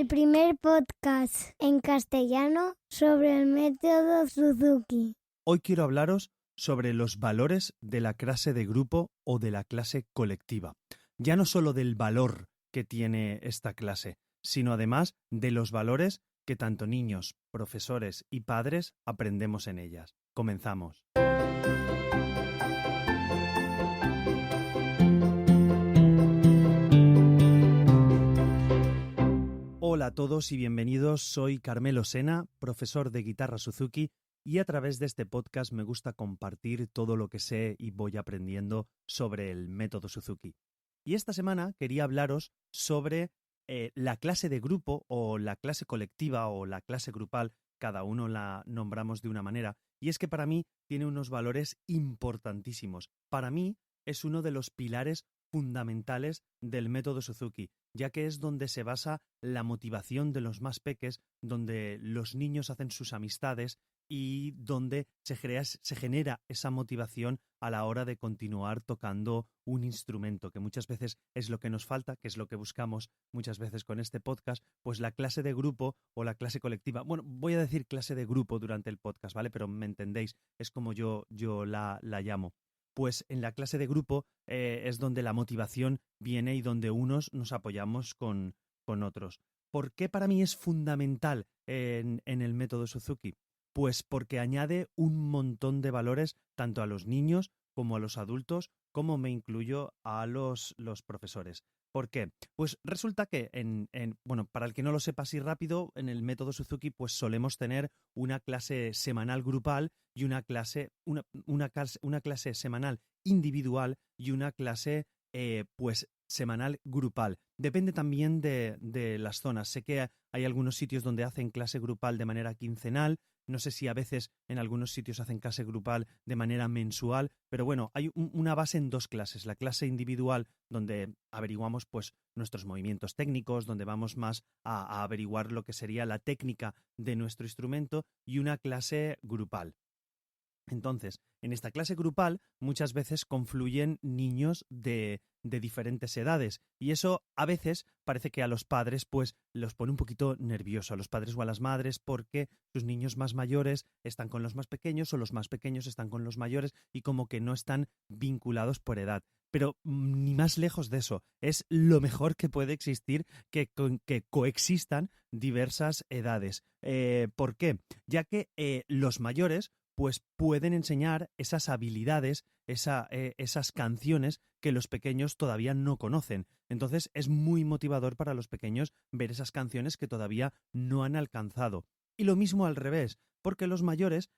el primer podcast en castellano sobre el método Suzuki. Hoy quiero hablaros sobre los valores de la clase de grupo o de la clase colectiva. Ya no solo del valor que tiene esta clase, sino además de los valores que tanto niños, profesores y padres aprendemos en ellas. Comenzamos. Hola a todos y bienvenidos. Soy Carmelo Sena, profesor de guitarra Suzuki, y a través de este podcast me gusta compartir todo lo que sé y voy aprendiendo sobre el método Suzuki. Y esta semana quería hablaros sobre la clase de grupo o la clase colectiva o la clase grupal, cada uno la nombramos de una manera, y es que para mí tiene unos valores importantísimos. Para mí es uno de los pilares fundamentales del método Suzuki, ya que es donde se basa la motivación de los más peques, donde los niños hacen sus amistades y donde se genera esa motivación a la hora de continuar tocando un instrumento, que muchas veces es lo que nos falta, que es lo que buscamos muchas veces con este podcast, pues la clase de grupo o la clase colectiva. Bueno, voy a decir clase de grupo durante el podcast, ¿vale? Pero me entendéis, es como yo la llamo. Pues en la clase de grupo es donde la motivación viene y donde unos nos apoyamos con otros. ¿Por qué para mí es fundamental en el método Suzuki? Pues porque añade un montón de valores tanto a los niños como a los adultos, como me incluyo a los profesores. ¿Por qué? Pues resulta que, bueno, para el que no lo sepa así rápido, en el método Suzuki pues solemos tener una clase semanal grupal y una clase semanal individual y una clase pues semanal grupal. Depende también de las zonas. Sé que hay algunos sitios donde hacen clase grupal de manera quincenal. No sé si a veces en algunos sitios hacen clase grupal de manera mensual, pero bueno, hay una base en dos clases. La clase individual, donde averiguamos pues nuestros movimientos técnicos, donde vamos más a averiguar lo que sería la técnica de nuestro instrumento, y una clase grupal. Entonces, en esta clase grupal muchas veces confluyen niños de diferentes edades y eso a veces parece que a los padres pues los pone un poquito nerviosos, a los padres o a las madres, porque sus niños más mayores están con los más pequeños o los más pequeños están con los mayores y como que no están vinculados por edad. Pero ni más lejos de eso, es lo mejor que puede existir que coexistan diversas edades. ¿Por qué? Ya que los mayores pues pueden enseñar esas habilidades, esas canciones que los pequeños todavía no conocen. Entonces es muy motivador para los pequeños ver esas canciones que todavía no han alcanzado. Y lo mismo al revés, porque los mayores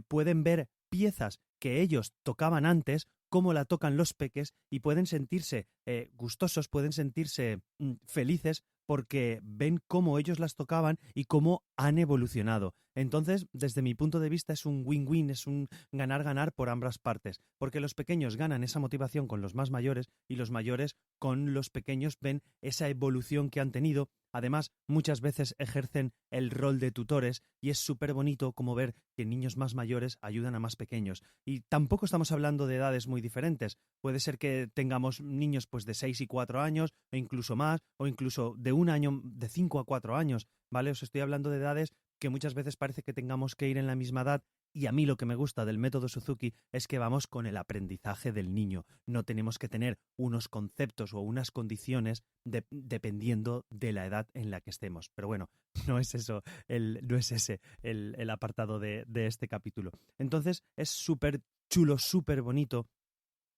pueden ver piezas que ellos tocaban antes, cómo la tocan los peques, y pueden sentirse gustosos, pueden sentirse felices porque ven cómo ellos las tocaban y cómo han evolucionado. Entonces, desde mi punto de vista, es un win-win, es un ganar-ganar por ambas partes, porque los pequeños ganan esa motivación con los más mayores y los mayores con los pequeños ven esa evolución que han tenido. Además, muchas veces ejercen el rol de tutores y es súper bonito como ver que niños más mayores ayudan a más pequeños. Y tampoco estamos hablando de edades muy diferentes. Puede ser que tengamos niños pues de 6 y 4 años, o incluso más, o incluso de un año, de 5 a 4 años, ¿vale? Os estoy hablando de edades que muchas veces parece que tengamos que ir en la misma edad. Y a mí lo que me gusta del método Suzuki es que vamos con el aprendizaje del niño. No tenemos que tener unos conceptos o unas condiciones dependiendo de la edad en la que estemos. Pero bueno, no es ese el apartado de este capítulo. Entonces es súper chulo, súper bonito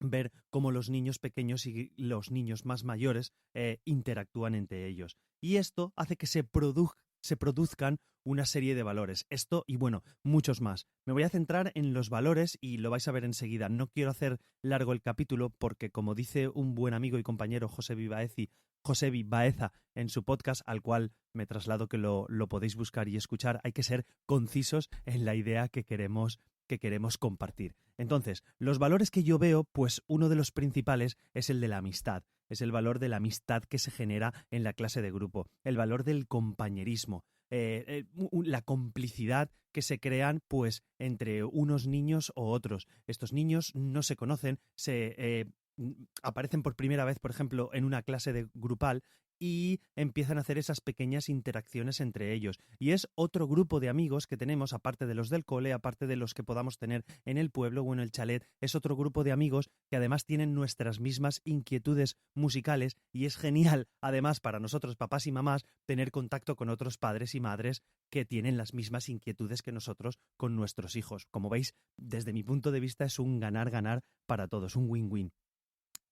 ver cómo los niños pequeños y los niños más mayores interactúan entre ellos. Y esto hace que se produzcan una serie de valores. Esto y bueno, muchos más. Me voy a centrar en los valores y lo vais a ver enseguida. No quiero hacer largo el capítulo porque, como dice un buen amigo y compañero Josebi Baeza en su podcast, al cual me traslado que lo podéis buscar y escuchar, hay que ser concisos en la idea que queremos compartir. Entonces, los valores que yo veo, pues uno de los principales es el de la amistad. Es el valor de la amistad que se genera en la clase de grupo, el valor del compañerismo, la complicidad que se crean pues entre unos niños o otros. Estos niños no se conocen, aparecen por primera vez, por ejemplo, en una clase grupal y empiezan a hacer esas pequeñas interacciones entre ellos. Y es otro grupo de amigos que tenemos, aparte de los del cole, aparte de los que podamos tener en el pueblo o en el chalet, es otro grupo de amigos que además tienen nuestras mismas inquietudes musicales y es genial, además, para nosotros, papás y mamás, tener contacto con otros padres y madres que tienen las mismas inquietudes que nosotros con nuestros hijos. Como veis, desde mi punto de vista es un ganar-ganar para todos, un win-win.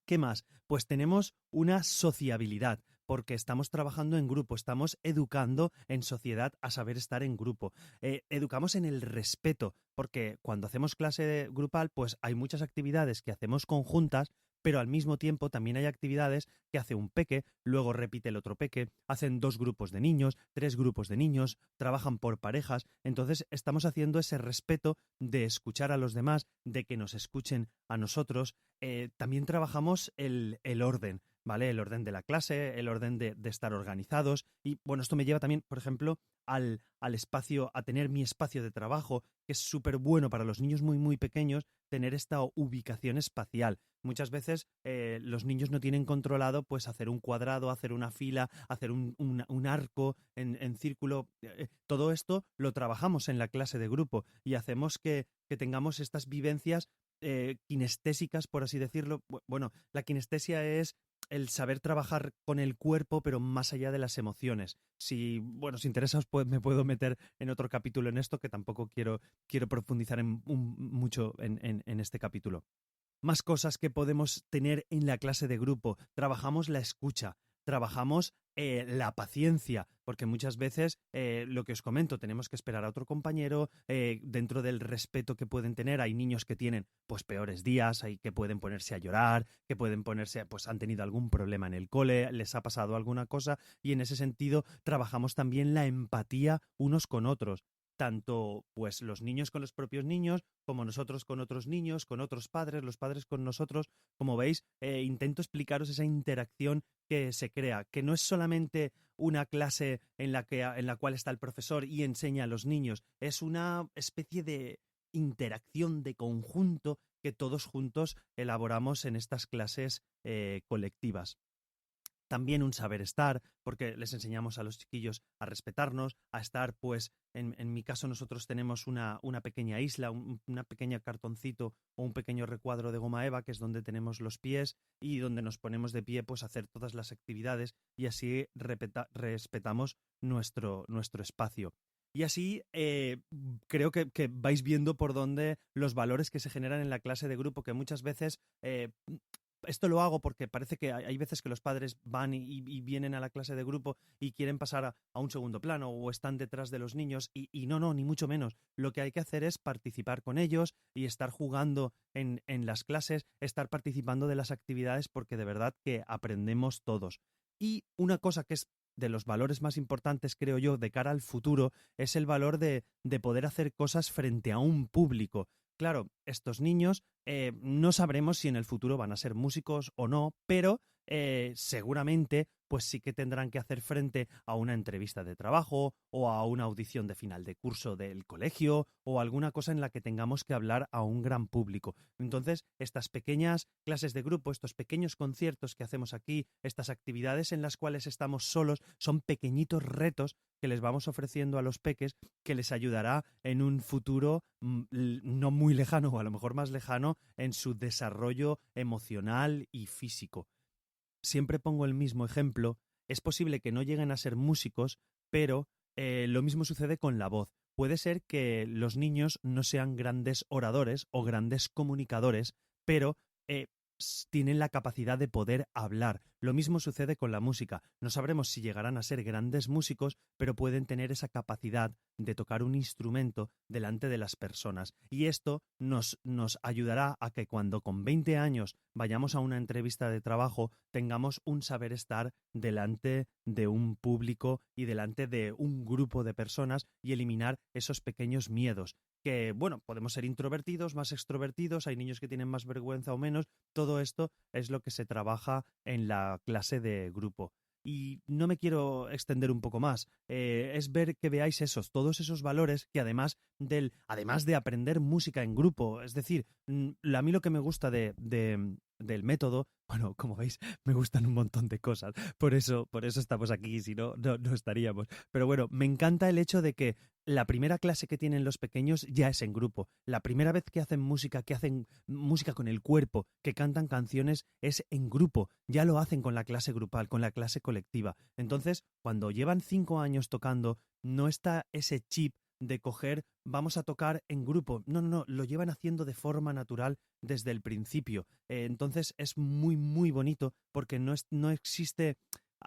¿Qué más? Pues tenemos una sociabilidad, porque estamos trabajando en grupo, estamos educando en sociedad a saber estar en grupo. Educamos en el respeto, porque cuando hacemos clase grupal, pues hay muchas actividades que hacemos conjuntas, pero al mismo tiempo también hay actividades que hace un peque, luego repite el otro peque, hacen 2 grupos de niños, 3 grupos de niños, trabajan por parejas, entonces estamos haciendo ese respeto de escuchar a los demás, de que nos escuchen a nosotros. También trabajamos el orden, ¿vale? El orden de la clase, el orden de estar organizados y bueno, esto me lleva también, por ejemplo, al espacio, a tener mi espacio de trabajo, que es súper bueno para los niños muy, muy pequeños, tener esta ubicación espacial. Muchas veces los niños no tienen controlado pues hacer un cuadrado, hacer una fila, hacer un arco en círculo. Todo esto lo trabajamos en la clase de grupo y hacemos que tengamos estas vivencias kinestésicas, por así decirlo. Bueno, la kinestesia es el saber trabajar con el cuerpo, pero más allá de las emociones. Si, bueno, os interesa, me puedo meter en otro capítulo en esto, que tampoco quiero profundizar mucho en este capítulo. Más cosas que podemos tener en la clase de grupo. Trabajamos la escucha, trabajamos la paciencia, porque muchas veces, lo que os comento, tenemos que esperar a otro compañero, dentro del respeto que pueden tener. Hay niños que tienen pues peores días, hay que pueden ponerse a llorar, que pueden ponerse, pues han tenido algún problema en el cole, les ha pasado alguna cosa, y en ese sentido trabajamos también la empatía unos con otros. Tanto pues los niños con los propios niños, como nosotros con otros niños, con otros padres, los padres con nosotros. Como veis, intento explicaros esa interacción que se crea, que no es solamente una clase en la cual está el profesor y enseña a los niños, es una especie de interacción de conjunto que todos juntos elaboramos en estas clases colectivas. También un saber estar, porque les enseñamos a los chiquillos a respetarnos, a estar, pues, en mi caso nosotros tenemos una pequeña isla, una pequeña cartoncito o un pequeño recuadro de goma eva, que es donde tenemos los pies y donde nos ponemos de pie, pues, a hacer todas las actividades y así respetamos nuestro espacio. Y así creo que vais viendo por dónde los valores que se generan en la clase de grupo, que muchas veces esto lo hago porque parece que hay veces que los padres van y vienen a la clase de grupo y quieren pasar a un segundo plano o están detrás de los niños y no, ni mucho menos. Lo que hay que hacer es participar con ellos y estar jugando en las clases, estar participando de las actividades, porque de verdad que aprendemos todos. Y una cosa que es de los valores más importantes, creo yo, de cara al futuro, es el valor de poder hacer cosas frente a un público. Claro, estos niños no sabremos si en el futuro van a ser músicos o no, pero seguramente pues sí que tendrán que hacer frente a una entrevista de trabajo o a una audición de final de curso del colegio o alguna cosa en la que tengamos que hablar a un gran público. Entonces, estas pequeñas clases de grupo, estos pequeños conciertos que hacemos aquí, estas actividades en las cuales estamos solos, son pequeñitos retos que les vamos ofreciendo a los peques, que les ayudará en un futuro no muy lejano, o a lo mejor más lejano, en su desarrollo emocional y físico. Siempre pongo el mismo ejemplo. Es posible que no lleguen a ser músicos, pero lo mismo sucede con la voz. Puede ser que los niños no sean grandes oradores o grandes comunicadores, pero tienen la capacidad de poder hablar. Lo mismo sucede con la música. No sabremos si llegarán a ser grandes músicos, pero pueden tener esa capacidad de tocar un instrumento delante de las personas. Y esto nos ayudará a que cuando con 20 años vayamos a una entrevista de trabajo tengamos un saber estar delante de un público y delante de un grupo de personas y eliminar esos pequeños miedos. Que, bueno, podemos ser introvertidos, más extrovertidos, hay niños que tienen más vergüenza o menos. Todo esto es lo que se trabaja en la clase de grupo. Y no me quiero extender un poco más, es ver que veáis todos esos valores que además de aprender música en grupo, es decir, a mí lo que me gusta de del método. Bueno, como veis, me gustan un montón de cosas. Por eso estamos aquí, si no, no estaríamos. Pero bueno, me encanta el hecho de que la primera clase que tienen los pequeños ya es en grupo. La primera vez que hacen música con el cuerpo, que cantan canciones, es en grupo. Ya lo hacen con la clase grupal, con la clase colectiva. Entonces, cuando llevan 5 años tocando, no está ese chip de coger, vamos a tocar en grupo. No, lo llevan haciendo de forma natural desde el principio. Entonces es muy, muy bonito porque no existe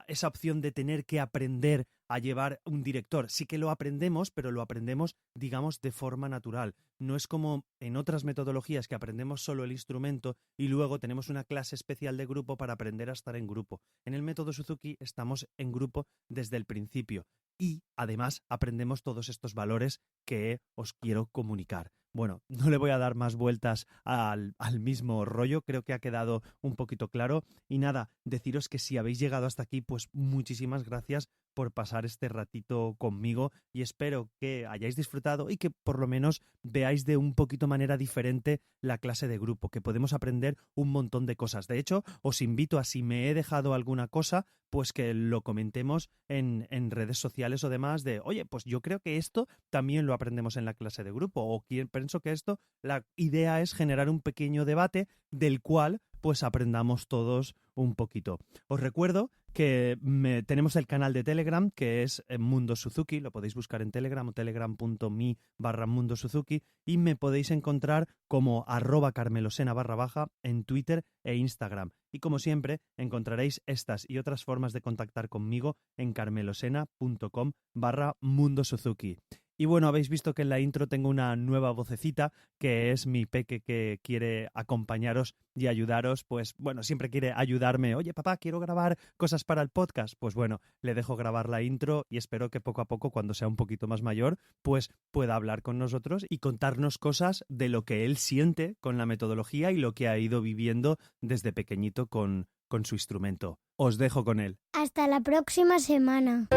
esa opción de tener que aprender a llevar un director. Sí que lo aprendemos, pero lo aprendemos, digamos, de forma natural. No es como en otras metodologías que aprendemos solo el instrumento y luego tenemos una clase especial de grupo para aprender a estar en grupo. En el método Suzuki estamos en grupo desde el principio. Y además aprendemos todos estos valores que os quiero comunicar. Bueno, no le voy a dar más vueltas al mismo rollo, creo que ha quedado un poquito claro. Y nada, deciros que si habéis llegado hasta aquí, pues muchísimas gracias por pasar este ratito conmigo y espero que hayáis disfrutado y que por lo menos veáis de un poquito manera diferente la clase de grupo, que podemos aprender un montón de cosas. De hecho, os invito a, si me he dejado alguna cosa, pues que lo comentemos en redes sociales o demás de, oye, pues yo creo que esto también lo aprendemos en la clase de grupo, o pienso que esto, la idea es generar un pequeño debate del cual pues aprendamos todos un poquito. Os recuerdo que tenemos el canal de Telegram, que es Mundo Suzuki, lo podéis buscar en Telegram o telegram.me/Mundo Suzuki, y me podéis encontrar como @carmelosena _ en Twitter e Instagram. Y como siempre, encontraréis estas y otras formas de contactar conmigo en carmelosena.com/Mundo Suzuki. Y bueno, habéis visto que en la intro tengo una nueva vocecita, que es mi peque que quiere acompañaros y ayudaros. Pues bueno, siempre quiere ayudarme. Oye, papá, quiero grabar cosas para el podcast. Pues bueno, le dejo grabar la intro y espero que poco a poco, cuando sea un poquito más mayor, pues pueda hablar con nosotros y contarnos cosas de lo que él siente con la metodología y lo que ha ido viviendo desde pequeñito con su instrumento. Os dejo con él. Hasta la próxima semana.